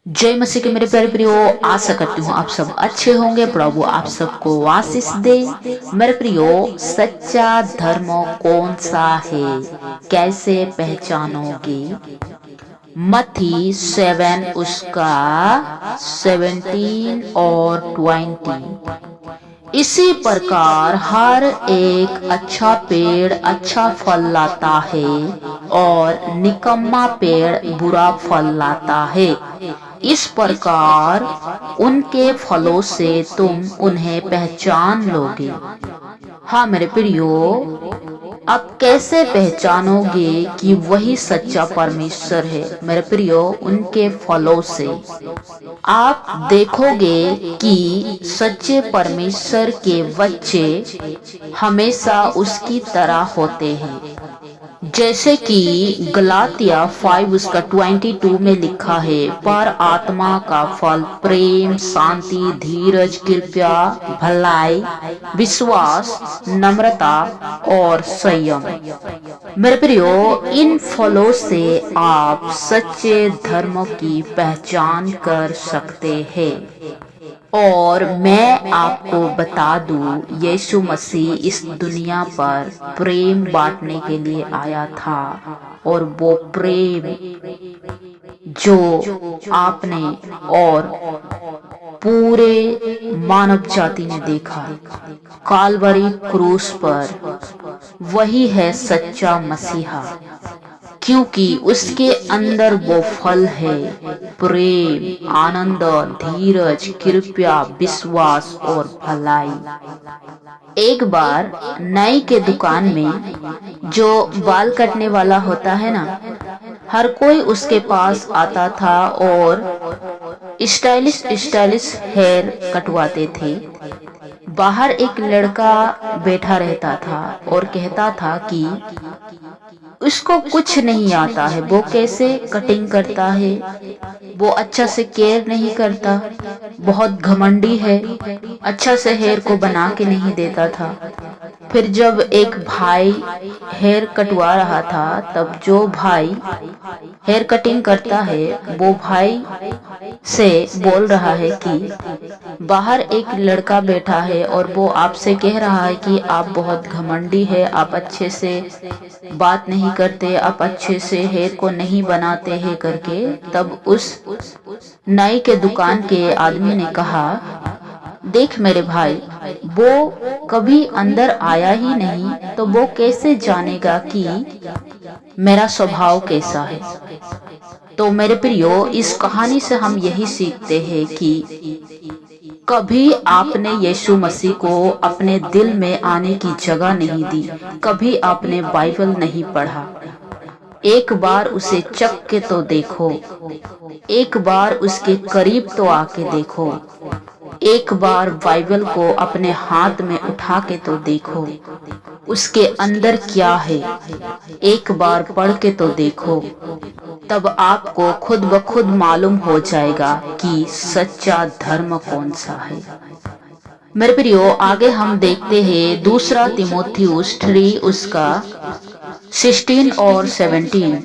जय मसीह के मेरे प्यारे प्रियो, आशा करती हूँ आप सब अच्छे होंगे। प्रभु आप सबको आशीष दे। मेरे प्रियो, सच्चा धर्म कौन सा है, कैसे पहचानोगे? मत्ती 7 उसका 17 और 20। इसी प्रकार हर एक अच्छा पेड़ अच्छा फल लाता है और निकम्मा पेड़ बुरा फल लाता है। इस प्रकार उनके फलों से तुम उन्हें पहचान लोगे। हाँ मेरे प्रियो, आप कैसे पहचानोगे कि वही सच्चा परमेश्वर है? मेरे प्रियो, उनके फलों से आप देखोगे कि सच्चे परमेश्वर के बच्चे हमेशा उसकी तरह होते हैं। जैसे कि गलातिया 5 उसका 22 में लिखा है, पर आत्मा का फल प्रेम, शांति, धीरज, कृपा, भलाई, विश्वास, नम्रता और संयम। मेरे प्रियो, इन फलों से आप सच्चे धर्म की पहचान कर सकते हैं। और मैं आपको बता दूं, यीशु मसीह इस दुनिया पर प्रेम बांटने के लिए आया था, और वो प्रेम जो आपने और पूरे मानव जाति ने देखा कालवरी क्रूस पर, वही है सच्चा मसीहा। क्योंकि उसके अंदर वो फल है, प्रेम, आनंद, धीरज, कृपा, विश्वास और भलाई। एक बार नाई के दुकान में जो बाल कटने वाला होता है ना, हर कोई उसके पास आता था और स्टाइलिश स्टाइलिश हेयर कटवाते थे। बाहर एक लड़का बैठा रहता था और कहता था कि उसको कुछ नहीं आता है, वो कैसे कटिंग करता है, वो अच्छा से केयर नहीं करता, बहुत घमंडी है, अच्छा से हेयर को बना के नहीं देता था। फिर जब एक भाई हेयर कटवा रहा था, तब जो भाई हेयर कटिंग करता है वो भाई से बोल रहा है कि बाहर एक लड़का बैठा है और वो आपसे कह रहा है कि आप बहुत घमंडी है, आप अच्छे से बात नहीं करते, आप अच्छे से हेयर को नहीं बनाते हैं करके। तब उस नाई के दुकान के आदमी ने कहा, देख मेरे भाई, वो कभी अंदर आया ही नहीं, तो वो कैसे जानेगा कि मेरा स्वभाव कैसा है? तो मेरे प्रियो, इस कहानी से हम यही सीखते हैं कि कभी आपने यीशु मसीह को अपने दिल में आने की जगह नहीं दी, कभी आपने बाइबल नहीं पढ़ा। एक बार उसे चख के तो देखो, एक बार उसके करीब तो आके देखो, एक बार बाइबल को अपने हाथ में उठा के तो देखो, उसके अंदर क्या है, एक बार पढ़ के तो देखो। तब आपको खुद ब खुद मालूम हो जाएगा कि सच्चा धर्म कौन सा है। मेरे प्रियो, आगे हम देखते हैं दूसरा तीमुथियुस 3 उसका 16 और 17।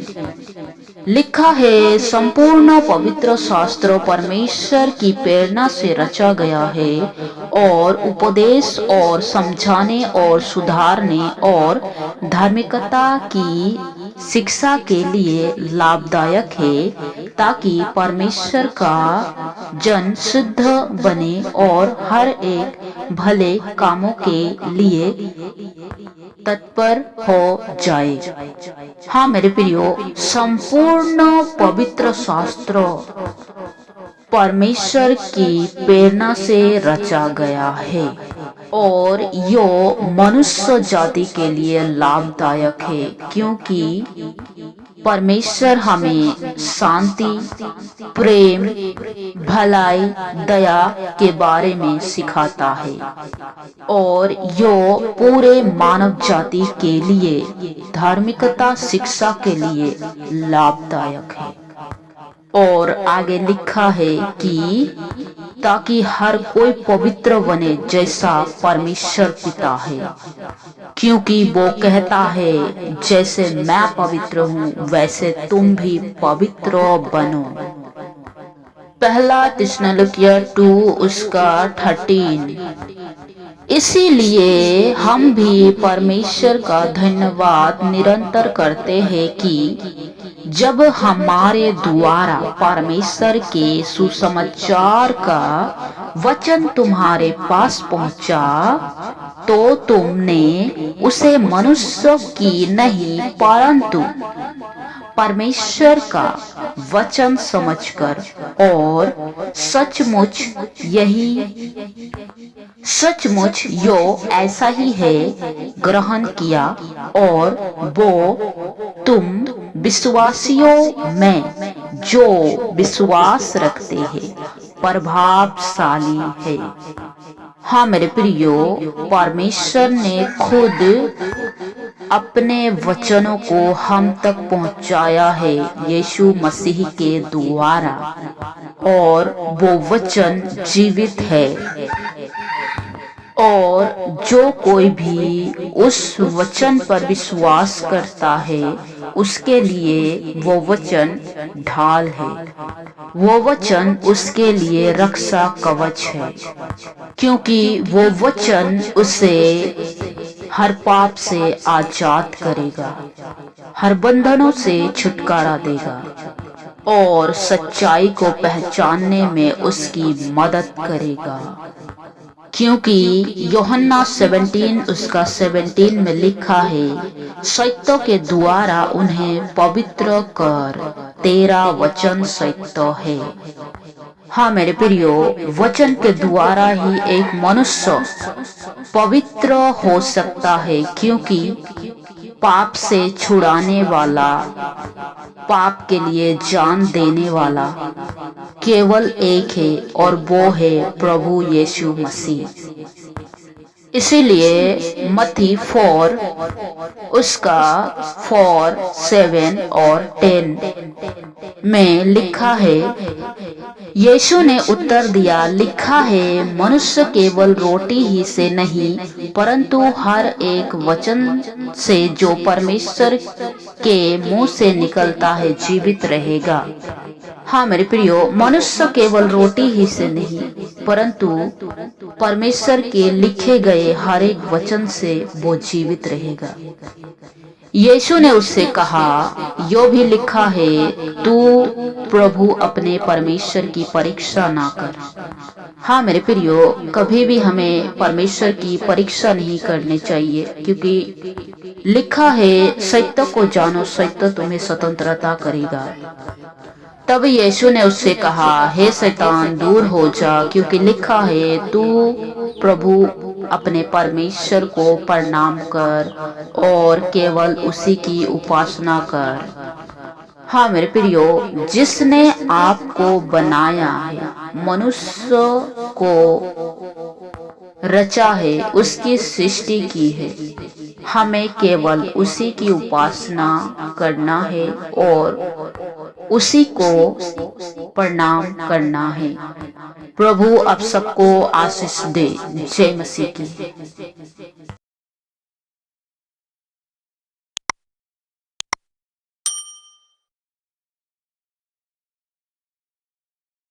लिखा है, संपूर्ण पवित्र शास्त्र परमेश्वर की प्रेरणा से रचा गया है और उपदेश और समझाने और सुधारने और धार्मिकता की शिक्षा के लिए लाभदायक है, ताकि परमेश्वर का जन शुद्ध बने और हर एक भले कामों के लिए तत्पर हो जाए। हाँ मेरे प्रियो, संपूर्ण पवित्र शास्त्र परमेश्वर की प्रेरणा से रचा गया है और यो मनुष्य जाति के लिए लाभदायक है, क्योंकि परमेश्वर हमें शांति, प्रेम, भलाई, दया के बारे में सिखाता है और यो पूरे मानव जाति के लिए धार्मिकता शिक्षा के लिए लाभदायक है। और आगे लिखा है कि ताकि हर कोई पवित्र बने जैसा परमेश्वर पिता है, क्योंकि वो कहता है, जैसे मैं पवित्र हूँ वैसे तुम भी पवित्र बनो। पहला थिस्सलुनीकियों 2 उसका 13। इसीलिए हम भी परमेश्वर का धन्यवाद निरंतर करते हैं कि जब हमारे द्वारा परमेश्वर के सुसमाचार का वचन तुम्हारे पास पहुंचा, तो तुमने उसे मनुष्य की नहीं परंतु परमेश्वर का वचन समझकर और सचमुच यो ऐसा ही है ग्रहण किया, और वो तुम विश्वासियों में जो विश्वास रखते हैं प्रभावशाली है। हाँ मेरे प्रियो, परमेश्वर ने खुद अपने वचनों को हम तक पहुंचाया है यीशु मसीह के द्वारा, और वो वचन जीवित है, और जो कोई भी उस वचन पर विश्वास करता है उसके लिए वो वचन ढाल है, वो वचन उसके लिए रक्षा कवच है, क्योंकि वो वचन उसे हर पाप से आजाद करेगा, हर बंधनों से छुटकारा देगा और सच्चाई को पहचानने में उसकी मदद करेगा। क्योंकि यूहन्ना 17 उसका 17 में लिखा है, सत्य के द्वारा उन्हें पवित्र कर, तेरा वचन सत्य है। हाँ मेरे प्रियो, वचन के द्वारा ही एक मनुष्य पवित्र हो सकता है, क्योंकि पाप से छुड़ाने वाला, पाप के लिए जान देने वाला केवल एक है, और वो है प्रभु यीशु मसीह। इसीलिए मत्ती 4 उसका 4, 7 और 10 में लिखा है, यीशु ने उत्तर दिया, लिखा है मनुष्य केवल रोटी ही से नहीं परंतु हर एक वचन से जो परमेश्वर के मुंह से निकलता है जीवित रहेगा। हाँ मेरे प्रियो, मनुष्य केवल रोटी ही से नहीं परंतु परमेश्वर के लिखे गए हर एक वचन से वो जीवित रहेगा। यीशु ने उससे कहा, यो भी लिखा है, तू प्रभु अपने परमेश्वर की परीक्षा ना कर। हाँ मेरे प्रियो, कभी भी हमें परमेश्वर की परीक्षा नहीं करनी चाहिए, क्योंकि लिखा है, सत्य को जानो, सत्य तुम्हें स्वतंत्रता करेगा। तब यीशु ने उससे कहा, हे शैतान दूर हो जा, क्योंकि लिखा है, तू प्रभु अपने परमेश्वर को प्रणाम कर और केवल उसी की उपासना कर। हाँ मेरे प्रियो, जिसने आपको बनाया है, मनुष्य को रचा है, उसकी सृष्टि की है, हमें केवल उसी की उपासना करना है और उसी को प्रणाम करना है। प्रभु आप सबको आशीष दे। जय मसीह की।